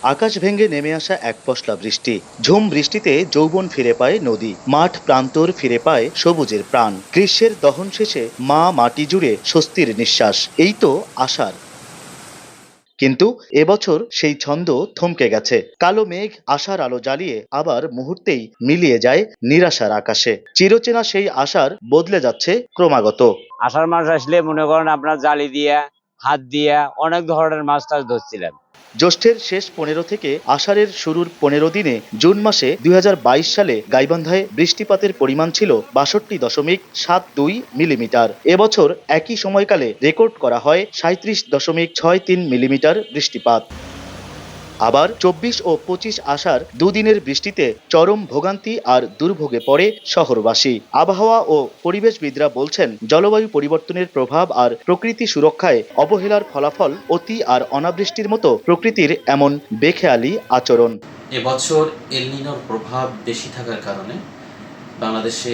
আকাশ ভেঙে নেমে আসা এক পশলা বৃষ্টি, ঝুম বৃষ্টিতে যৌবন ফিরে পায় নদী, মাঠ প্রান্তর ফিরে পায় সবুজের প্রাণ। গ্রীষ্মের দহন শেষে মা মাটি জুড়ে স্বস্তির নিঃশ্বাস। এই তো আষাঢ়। কিন্তু এবছর সেই ছন্দ থমকে গেছে। কালো মেঘ আশার আলো জ্বালিয়ে আবার মুহূর্তেই মিলিয়ে যায় নিরাশার আকাশে। চিরচেনা সেই আশার বদলে যাচ্ছে ক্রমাগত। আষাঢ় মাস আসলে মনে করেন আপনার জালি দিয়া, হাত দিয়া অনেক ধরনের মাছ টাছ ধরছিলেন। জ্যৈষ্ঠের শেষ 15 থেকে আষাঢ়ের শুরুর 15 দিনে জুন মাসে 2022 সালে গাইবান্ধায় বৃষ্টিপাতের পরিমাণ ছিল 62.72 মিলিমিটার। এবছর একই সময়কালে রেকর্ড করা হয় 37.63 মিলিমিটার বৃষ্টিপাত। আবার 24 ও 25 আষাঢ় দুদিনের বৃষ্টিতে চরম ভোগান্তি আর দুর্ভোগে পড়ে শহরবাসী। আবহাওয়া ও পরিবেশবিদরা বলছেন, জলবায়ু পরিবর্তনের প্রভাব আর প্রকৃতি সুরক্ষায় অবহেলার ফলাফল অতি আর অনাবৃষ্টির মতো প্রকৃতির এমন বেখেয়ালি আচরণ। এবছর এল নিনোর প্রভাব বেশি থাকার কারণে বাংলাদেশে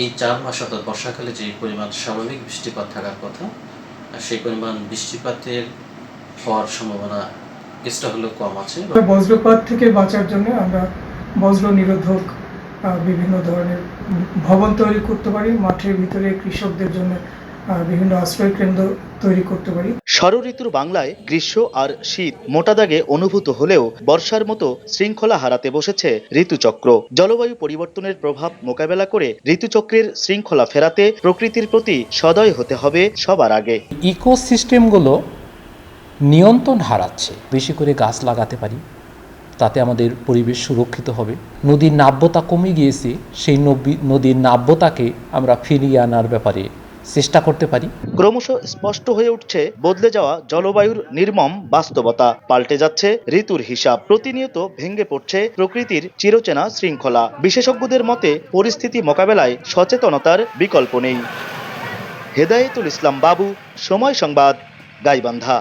এই 4 মাস অর্থাৎ বর্ষাকালে যে পরিমাণ স্বাভাবিক বৃষ্টিপাত থাকার কথা সেই পরিমাণ বৃষ্টিপাতের হওয়ার সম্ভাবনা কিছুটা হলেও কম আছে। বজ্রপাত থেকে বাঁচার জন্য আমরা বজ্র নিরোধক বিভিন্ন ধরনের ভবন তৈরি করতে পারি, মাঠের ভিতরে কৃষকদের জন্য বিভিন্ন আশ্রয় কেন্দ্র তৈরি করতে পারি। ষড়ঋতুর বাংলায় গ্রীষ্ম আর শীত মোটা দাগে অনুভূত হলেও বর্ষার মতো শৃঙ্খলা হারাতে বসেছে ঋতুচক্র। জলবায়ু পরিবর্তনের প্রভাব মোকাবেলা করে ঋতুচক্রের শৃঙ্খলা ফেরাতে প্রকৃতির প্রতি সদয় হতে হবে সবার আগে। ইকোসিস্টেমগুলো নিয়ন্ত্রণ হারাচ্ছে। বেশি করে গাছ লাগাতে পারি, তাতে আমাদের পরিবেশ সুরক্ষিত হবে। নদীর নাব্যতা কমে গিয়েছে, সেই নদীর নাব্যতাকে আমরা ফিরিয়ে আনার ব্যাপারে চেষ্টা করতে পারি। ক্রমশ স্পষ্ট হয়ে উঠছে বদলে যাওয়া জলবায়ুর নির্মম বাস্তবতা। পাল্টে যাচ্ছে ঋতুর হিসাব, প্রতিনিয়ত ভেঙে পড়ছে প্রকৃতির চিরচেনা শৃঙ্খলা। বিশেষজ্ঞদের মতে পরিস্থিতি মোকাবেলায় সচেতনতার বিকল্প নেই। হেদায়েতুল ইসলাম বাবু, সময় সংবাদ, গাইবান্ধা।